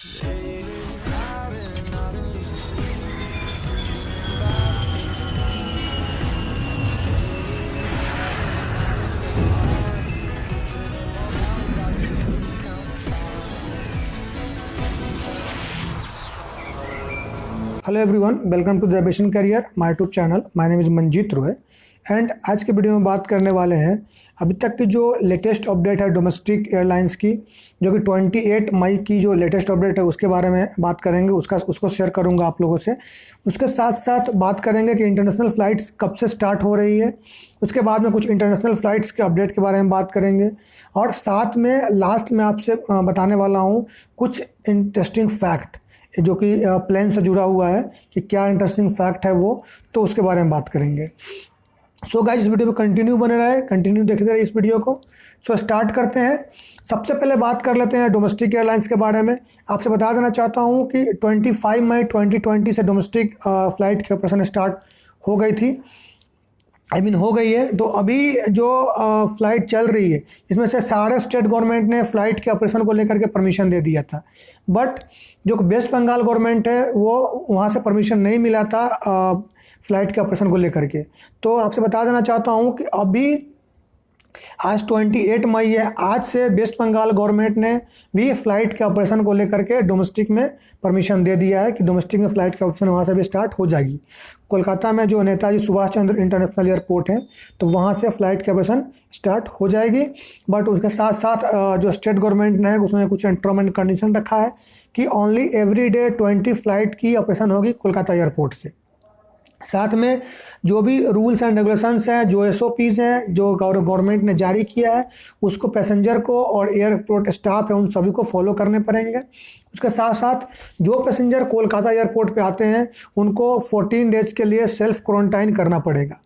Hello everyone, welcome to the aviation career my YouTube channel. My name is Manjeet Roy and आज के video में बात करने वाले हैं अभी तक की जो लेटेस्ट अपडेट है डोमेस्टिक एयरलाइंस की, जो कि 28 मई की जो लेटेस्ट अपडेट है उसके बारे में बात करेंगे। उसको शेयर करूंगा आप लोगों से। उसके साथ साथ बात करेंगे कि इंटरनेशनल फ़्लाइट्स कब से स्टार्ट हो रही है। उसके बाद में कुछ इंटरनेशनल फ़्लाइट्स के अपडेट के बारे में बात करेंगे और साथ में लास्ट में आपसे बताने वाला हूँ कुछ इंटरेस्टिंग फैक्ट जो कि प्लेन से जुड़ा हुआ है कि क्या इंटरेस्टिंग फैक्ट है वो, तो उसके बारे में बात करेंगे। सो गाइस, इस वीडियो में कंटिन्यू बने रहे, कंटिन्यू देखते रहे इस वीडियो को। सो स्टार्ट करते हैं। सबसे पहले बात कर लेते हैं डोमेस्टिक एयरलाइंस के बारे में। आपसे बता देना चाहता हूँ कि 25 मई 2020 से डोमेस्टिक फ़्लाइट की ऑपरेशन स्टार्ट हो गई थी, हो गई है। तो अभी जो फ़्लाइट चल रही है इसमें से सारे स्टेट गवर्नमेंट ने फ़्लाइट के ऑपरेशन को लेकर के परमिशन दे दिया था, बट जो वेस्ट बंगाल गवर्नमेंट है वो वहाँ से परमिशन नहीं मिला था फ़्लाइट के ऑपरेशन को लेकर के। तो आपसे बता देना चाहता हूँ कि अभी आज 28 मई है, आज से वेस्ट बंगाल गवर्नमेंट ने भी फ़्लाइट के ऑपरेशन को लेकर के डोमेस्टिक में परमिशन दे दिया है कि डोमेस्टिक में फ़्लाइट का ऑपरेशन वहाँ से भी स्टार्ट हो जाएगी। कोलकाता में जो नेताजी सुभाष चंद्र इंटरनेशनल एयरपोर्ट है तो वहाँ से फ़्लाइट के ऑपरेशन स्टार्ट हो जाएगी। बट उसके साथ साथ जो स्टेट गवर्नमेंट ने उसने कुछ टर्म एंड कंडीशन रखा है कि ओनली एवरी डे 20 फ़्लाइट की ऑपरेशन होगी कोलकाता एयरपोर्ट से। साथ में जो भी रूल्स एंड रेगुलेशंस हैं, जो SOPs हैं जो गवर्नमेंट ने जारी किया है, उसको पैसेंजर को और एयरपोर्ट स्टाफ है उन सभी को फॉलो करने पड़ेंगे। उसके साथ साथ जो पैसेंजर कोलकाता एयरपोर्ट पे आते हैं उनको 14 डेज के लिए सेल्फ क्वारंटाइन करना पड़ेगा।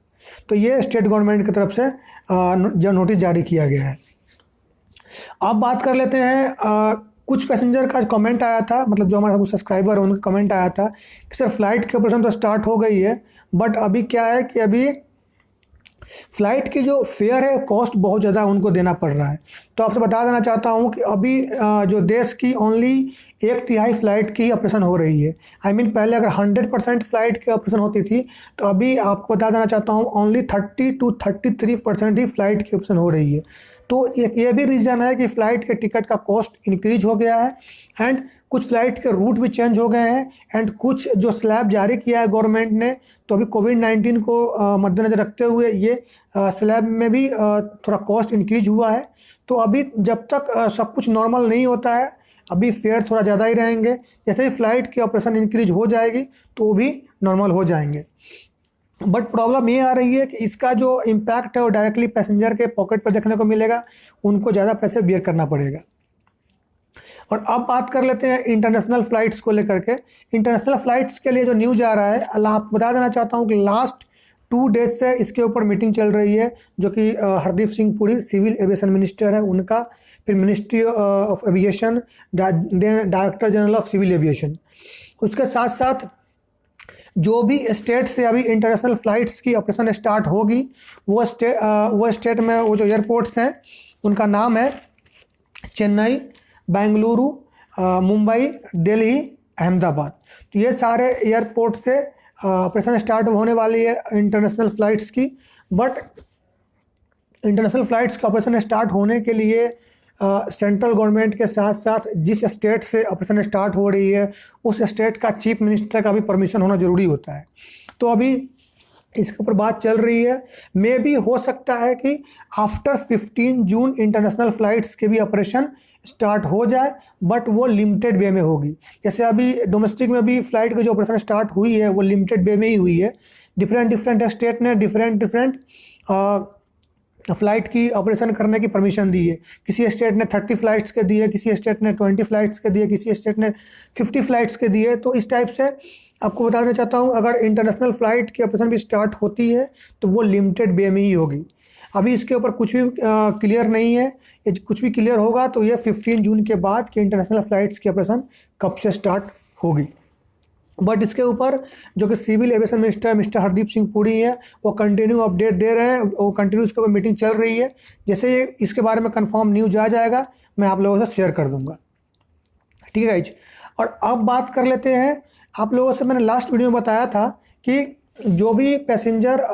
तो ये स्टेट गवर्नमेंट की तरफ से जो नोटिस जारी किया गया है। अब बात कर लेते हैं कुछ पैसेंजर का कमेंट आया था, मतलब जो हमारा कुछ सब्सक्राइबर है उनका कमेंट आया था कि सर फ़्लाइट की ऑपरेशन तो स्टार्ट हो गई है, बट अभी क्या है कि अभी फ़्लाइट की जो फेयर है कॉस्ट बहुत ज़्यादा उनको देना पड़ रहा है। तो आपसे बता देना चाहता हूँ कि अभी जो देश की ओनली 1/3 फ़्लाइट की ऑपरेशन हो रही है। पहले अगर 100% फ़्लाइट की ऑपरेशन होती थी तो अभी आपको बता देना चाहता हूँ ओनली 30 to 33% ही फ़्लाइट की ऑपरेशन हो रही है। तो एक ये भी रीज़न है कि फ़्लाइट के टिकट का कॉस्ट इंक्रीज हो गया है एंड कुछ फ़्लाइट के रूट भी चेंज हो गए हैं एंड कुछ जो स्लैब जारी किया है गवर्नमेंट ने, तो अभी कोविड-19 को मद्देनज़र रखते हुए ये स्लैब में भी थोड़ा कॉस्ट इंक्रीज हुआ है। तो अभी जब तक सब कुछ नॉर्मल नहीं होता है अभी फेयर थोड़ा ज़्यादा ही रहेंगे। जैसे ही फ़्लाइट की ऑपरेशन इंक्रीज हो जाएगी तो वो भी नॉर्मल हो जाएंगे। बट प्रॉब्लम ये आ रही है कि इसका जो इम्पैक्ट है वो डायरेक्टली पैसेंजर के पॉकेट पर देखने को मिलेगा, उनको ज़्यादा पैसे बियर करना पड़ेगा। और अब बात कर लेते हैं इंटरनेशनल फ़्लाइट्स को लेकर के। इंटरनेशनल फ़्लाइट्स के लिए जो न्यूज़ आ रहा है, आप बता देना चाहता हूँ कि लास्ट 2 डेज से इसके ऊपर मीटिंग चल रही है, जो कि Hardeep Singh Puri civil aviation minister है उनका, फिर ministry of aviation, director general of civil aviation. उसके साथ साथ जो भी स्टेट से अभी इंटरनेशनल फ़्लाइट्स की ऑपरेशन स्टार्ट होगी वो स्टेट में वो जो एयरपोर्ट्स हैं उनका नाम है चेन्नई, बेंगलुरु, मुंबई, दिल्ली, अहमदाबाद। तो ये सारे एयरपोर्ट से ऑपरेशन स्टार्ट होने वाली है इंटरनेशनल फ़्लाइट्स की। बट इंटरनेशनल फ़्लाइट्स का ऑपरेशन स्टार्ट होने के लिए सेंट्रल गवर्नमेंट के साथ साथ जिस स्टेट से ऑपरेशन स्टार्ट हो रही है उस स्टेट का चीफ मिनिस्टर का भी परमिशन होना ज़रूरी होता है। तो अभी इसके ऊपर बात चल रही है। मे भी हो सकता है कि आफ्टर 15 जून इंटरनेशनल फ़्लाइट्स के भी ऑपरेशन स्टार्ट हो जाए, बट वो लिमिटेड वे में होगी। जैसे अभी डोमेस्टिक में भी फ़्लाइट की जो ऑपरेशन स्टार्ट हुई है वो लिमिटेड वे में ही हुई है। डिफरेंट स्टेट ने डिफरेंट फ़्लाइट की ऑपरेशन करने की परमिशन दी है। किसी स्टेट ने 30 फ़्लाइट्स के दिए, किसी स्टेट ने 20 फ़्लाइट्स के दिए, किसी स्टेट ने 50 फ़्लाइट्स के दिए। तो इस टाइप से आपको बता देना चाहता हूँ अगर इंटरनेशनल फ़्लाइट की ऑपरेशन भी स्टार्ट होती है तो वो लिमिटेड वे में ही होगी। अभी इसके ऊपर कुछ भी क्लियर नहीं है। ये कुछ भी क्लियर होगा तो ये 15 जून के बाद कि इंटरनेशनल फ़्लाइट्स की ऑपरेशन कब से स्टार्ट होगी। बट इसके ऊपर जो कि civil aviation minister mister Hardeep Singh Puri हैं वो कंटिन्यू अपडेट दे रहे हैं, वो कंटिन्यू इसके ऊपर मीटिंग चल रही है। जैसे इसके बारे में कंफर्म न्यूज़ आ जाएगा मैं आप लोगों से शेयर कर दूंगा। ठीक है गाइज। और अब बात कर लेते हैं, आप लोगों से मैंने लास्ट वीडियो में बताया था कि जो भी पैसेंजर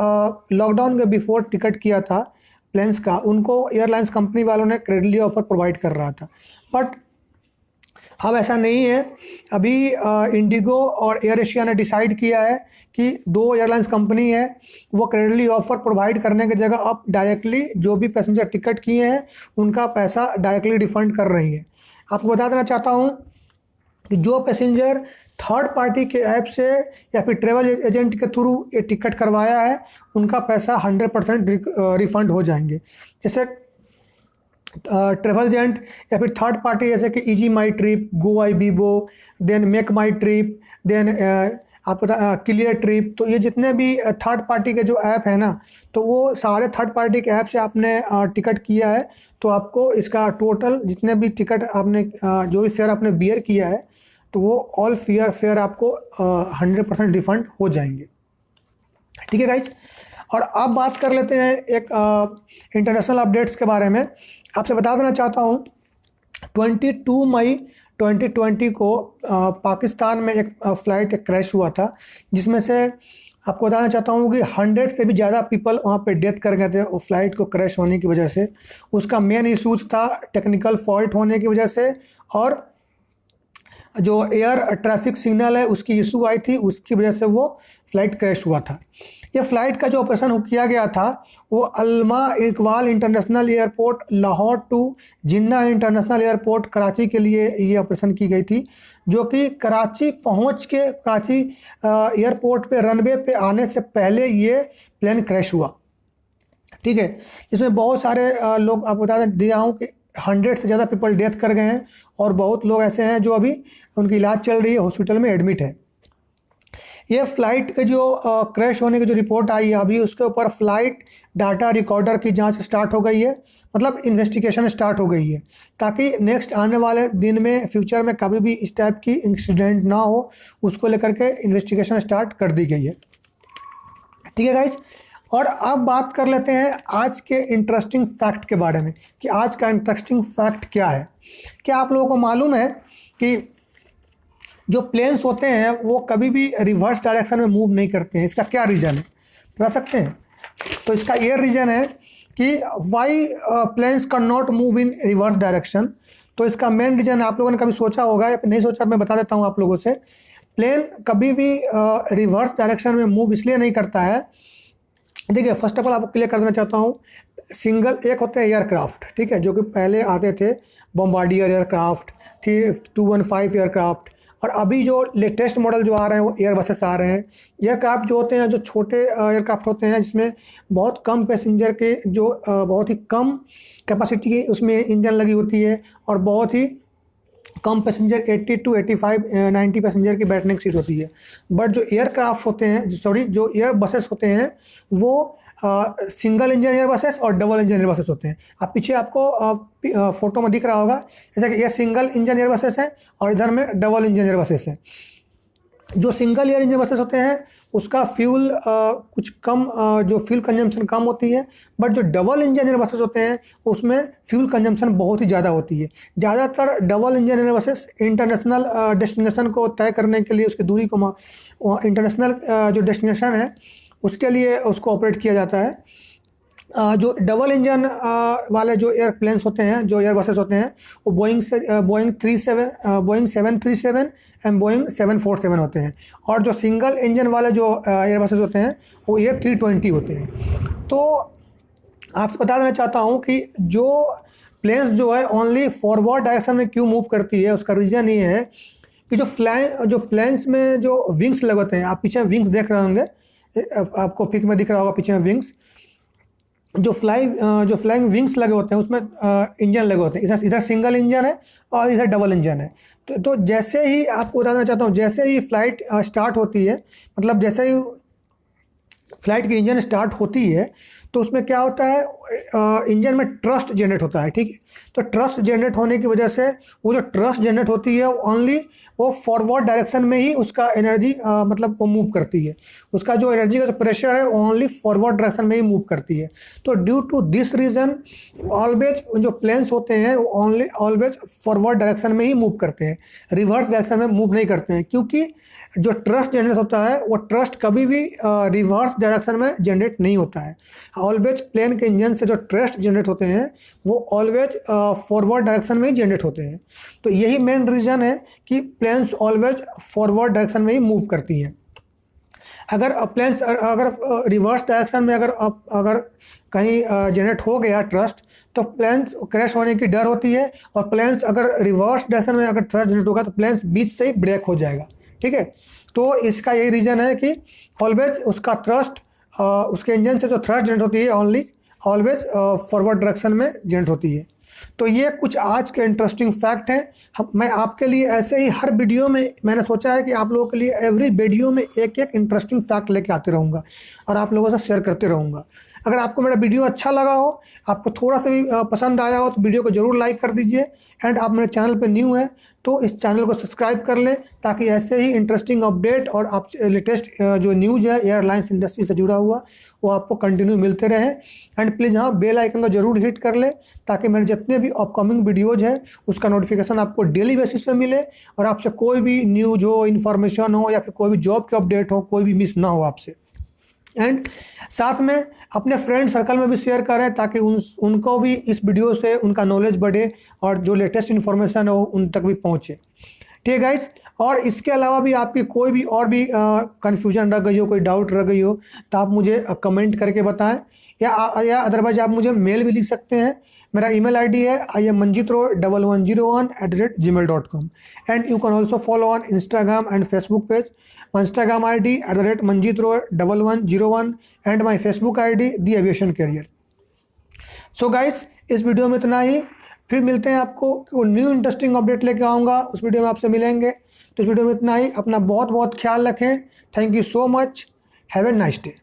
लॉकडाउन के बिफोर टिकट किया था प्लेन्स का, उनको एयरलाइंस कंपनी वालों ने क्रेडिट ऑफर प्रोवाइड कर रहा था, बट अब ऐसा नहीं है। अभी इंडिगो और एयर एशिया ने डिसाइड किया है कि दो एयरलाइंस कंपनी है, वो क्रेडिट ऑफर प्रोवाइड करने की जगह अब डायरेक्टली जो भी पैसेंजर टिकट किए हैं उनका पैसा डायरेक्टली रिफंड कर रही है। आपको बता देना चाहता हूँ कि जो पैसेंजर थर्ड पार्टी के ऐप से या फिर ट्रेवल एजेंट के थ्रू ये टिकट करवाया है उनका पैसा 100% रिफंड हो जाएंगे। जैसे ट्रेवल एजेंट या फिर थर्ड पार्टी जैसे कि इजी माई ट्रिप, गो आई बीबो, देन मेक माई ट्रिप, देन आपको क्लियर ट्रिप, तो ये जितने भी थर्ड पार्टी के जो ऐप है ना, तो वो सारे थर्ड पार्टी के ऐप से आपने टिकट किया है तो आपको इसका टोटल जितने भी टिकट आपने जो भी फेयर आपने बियर किया है तो वो ऑल फेयर आपको 100% रिफंड हो जाएंगे। ठीक है गाइज, और अब बात कर लेते हैं एक इंटरनेशनल अपडेट्स के बारे में। आपसे बता देना चाहता हूँ 22 मई 2020 को पाकिस्तान में एक फ़्लाइट क्रैश हुआ था, जिसमें से आपको बताना चाहता हूँ कि 100 से भी ज़्यादा पीपल वहाँ पे डेथ कर गए थे वो फ्लाइट को क्रैश होने की वजह से। उसका मेन इशूज़ था टेक्निकल फॉल्ट होने की वजह से, और जो एयर ट्रैफिक सिग्नल है उसकी इशू आई थी, उसकी वजह से वो फ़्लाइट क्रैश हुआ था। ये फ़्लाइट का जो ऑपरेशन किया गया था वो Allama Iqbal international airport Lahore to Jinnah international airport Karachi के लिए ये ऑपरेशन की गई थी, जो कि कराची पहुंच के कराची एयरपोर्ट पे रनवे पे आने से पहले ये प्लेन क्रैश हुआ। ठीक है, इसमें बहुत सारे लोग, आपको बता दिया हूँ कि 100 से ज़्यादा पीपल डेथ कर गए हैं और बहुत लोग ऐसे हैं जो अभी उनकी इलाज चल रही है, हॉस्पिटल में एडमिट है। ये फ़्लाइट के जो क्रैश होने की जो रिपोर्ट आई है अभी, उसके ऊपर फ़्लाइट डाटा रिकॉर्डर की जांच स्टार्ट हो गई है, मतलब इन्वेस्टिगेशन स्टार्ट हो गई है, ताकि नेक्स्ट आने वाले दिन में फ्यूचर में कभी भी इस टाइप की इंसिडेंट ना हो, उसको लेकर के इन्वेस्टिगेशन स्टार्ट कर दी गई है। ठीक है गाइज, और अब बात कर लेते हैं आज के इंटरेस्टिंग फैक्ट के बारे में कि आज का इंटरेस्टिंग फैक्ट क्या है। क्या आप लोगों को मालूम है कि जो प्लेन्स होते हैं वो कभी भी रिवर्स डायरेक्शन में मूव नहीं करते हैं? इसका क्या रीज़न है बता सकते हैं? तो इसका ये रीज़न है कि why planes can not move in reverse direction. तो इसका मेन रीज़न आप लोगों ने कभी सोचा होगा या नहीं सोचा, मैं बता देता हूँ आप लोगों से। प्लेन कभी भी रिवर्स डायरेक्शन में मूव इसलिए नहीं करता है, देखिए फर्स्ट ऑफ ऑल आपको क्लियर कर देना चाहता हूँ, सिंगल एक होते हैं एयरक्राफ्ट, ठीक है, जो कि पहले आते थे बॉम्बार्डियर एयरक्राफ्ट, 215 एयरक्राफ्ट, और अभी जो लेटेस्ट मॉडल जो आ रहे हैं वो एयरबसेस आ रहे हैं। एयरक्राफ्ट जो होते हैं जो छोटे एयरक्राफ्ट होते हैं जिसमें बहुत कम पैसेंजर के, जो बहुत ही कम कैपेसिटी की उसमें इंजन लगी होती है और बहुत ही कम पैसेंजर 80 to 85 90 पैसेंजर की बैठने की सीट होती है। बट जो एयरक्राफ्ट होते हैं, जो एयर बसेस होते हैं वो सिंगल इंजन एयर बसेस और डबल इंजन एयर बसेस होते हैं। आप पीछे आपको फोटो में दिख रहा होगा जैसे कि ये सिंगल इंजन एयर बसेस हैं और इधर में डबल इंजन एयर बसेस हैं। जो सिंगल एयर इंजन बसेस होते हैं उसका फ्यूल कुछ कम, जो फ्यूल कंजम्पशन कम होती है, बट जो डबल इंजन एयर बसेस होते हैं उसमें फ्यूल कंजम्पशन बहुत ही ज़्यादा होती है। ज़्यादातर double engine air buses international destination को तय करने के लिए, उसकी दूरी को, इंटरनेशनल जो डेस्टिनेशन है उसके लिए उसको ऑपरेट किया जाता है। जो डबल इंजन वाले जो एयरप्लेन्स होते हैं, जो एयर बसेस होते हैं, वो बोइंग 737 एंड बोइंग 747 होते हैं, और जो सिंगल इंजन वाले जो एयर बसेस होते हैं वो ये 320 होते हैं। तो आपसे बता देना चाहता हूँ कि जो प्लेन्स जो है ओनली फॉरवर्ड डायरेक्शन में क्यों मूव करती है, उसका रीज़न ये है कि जो प्लेन्स में जो विंग्स लगे होते हैं, आप पीछे विंग्स देख रहे होंगे, आपको पिक में दिख रहा होगा पीछे में विंग्स, जो फ्लाइंग विंग्स लगे होते हैं उसमें इंजन लगे होते हैं। इधर सिंगल इंजन है और इधर डबल इंजन है। तो जैसे ही आपको बताना चाहता हूँ, जैसे ही फ्लाइट स्टार्ट होती है, मतलब जैसे ही फ्लाइट की इंजन स्टार्ट होती है तो उसमें क्या होता है, इंजन में ट्रस्ट जनरेट होता है, ठीक है। तो ट्रस्ट जनरेट होने की वजह से वो जो ट्रस्ट जनरेट होती है ओनली वो फॉरवर्ड डायरेक्शन में ही उसका एनर्जी मतलब वो मूव करती है। उसका जो एनर्जी का जो प्रेशर है ओनली फॉरवर्ड डायरेक्शन में ही मूव करती है। तो due to this reason always जो प्लेन्स होते हैं वो ओनली ऑलवेज फॉरवर्ड डायरेक्शन में ही मूव करते हैं, रिवर्स डायरेक्शन में मूव नहीं करते हैं, क्योंकि जो ट्रस्ट जनरेट होता है वो ट्रस्ट कभी भी रिवर्स डायरेक्शन में जनरेट नहीं होता है। ऑलवेज प्लेन के इंजन से जो ट्रस्ट जनरेट होते हैं वो ऑलवेज फॉरवर्ड डायरेक्शन में ही जनरेट होते हैं। तो यही मेन रीज़न है कि प्लेन्स ऑलवेज फॉरवर्ड डायरेक्शन में ही मूव करती हैं। अगर प्लेन्स अगर रिवर्स डायरेक्शन में अगर कहीं जनरेट हो गया ट्रस्ट, तो प्लेन्स क्रैश होने की डर होती है, और प्लेन्स अगर रिवर्स डायरेक्शन में अगर ट्रस्ट जनरेट होगा तो प्लेन्स बीच से ही ब्रेक हो जाएगा, ठीक है। तो इसका यही रीज़न है कि ऑलवेज उसका थ्रस्ट उसके इंजन से जो थ्रस्ट जनरेट होती है ऑलवेज फॉरवर्ड डायरेक्शन में जनरेट होती है। तो ये कुछ आज के इंटरेस्टिंग फैक्ट हैं। मैं आपके लिए ऐसे ही हर वीडियो में मैंने सोचा है कि आप लोगों के लिए एवरी वीडियो में एक एक इंटरेस्टिंग फैक्ट लेके आते रहूँगा और आप लोगों से शेयर करते रहूँगा। अगर आपको मेरा वीडियो अच्छा लगा हो, आपको थोड़ा सा भी पसंद आया हो, तो वीडियो को ज़रूर लाइक कर दीजिए। एंड आप मेरे चैनल पे न्यू हैं तो इस चैनल को सब्सक्राइब कर लें, ताकि ऐसे ही इंटरेस्टिंग अपडेट और आप लेटेस्ट जो न्यूज़ है एयरलाइंस इंडस्ट्री से जुड़ा हुआ वो आपको कंटिन्यू मिलते रहे। एंड प्लीज़ हाँ, बेल आइकन को ज़रूर हिट कर लें, ताकि मेरे जितने भी अपकमिंग वीडियोज़ हैं उसका नोटिफिकेशन आपको डेली बेसिस पे मिले, और आपसे कोई भी न्यूज़ हो, इन्फॉर्मेशन हो, या फिर कोई भी जॉब के अपडेट हो, कोई भी मिस ना हो आपसे। एंड साथ में अपने फ्रेंड सर्कल में भी शेयर करें, ताकि उनको भी इस वीडियो से उनका नॉलेज बढ़े और जो लेटेस्ट इन्फॉर्मेशन हो उन तक भी पहुँचे, ठीक है गाइस। और इसके अलावा भी आपकी कोई भी और भी कन्फ्यूजन रह गई हो, कोई डाउट रह गई हो, तो आप मुझे कमेंट करके बताएं, या अदरवाइज आप मुझे मेल भी लिख सकते हैं। मेरा ईमेल आईडी है iammanjit1101@gmail.com, and you can also follow on Instagram and Facebook page. My Instagram ID @manjitro1101 and my Facebook ID the aviation career. So guys, इस वीडियो में इतना ही। फिर मिलते हैं आपको न्यू इंटरेस्टिंग अपडेट लेके आऊँगा, उस वीडियो में आपसे मिलेंगे। तो इस वीडियो में इतना ही। अपना बहुत बहुत ख्याल रखें। Thank you so much. Have a nice day.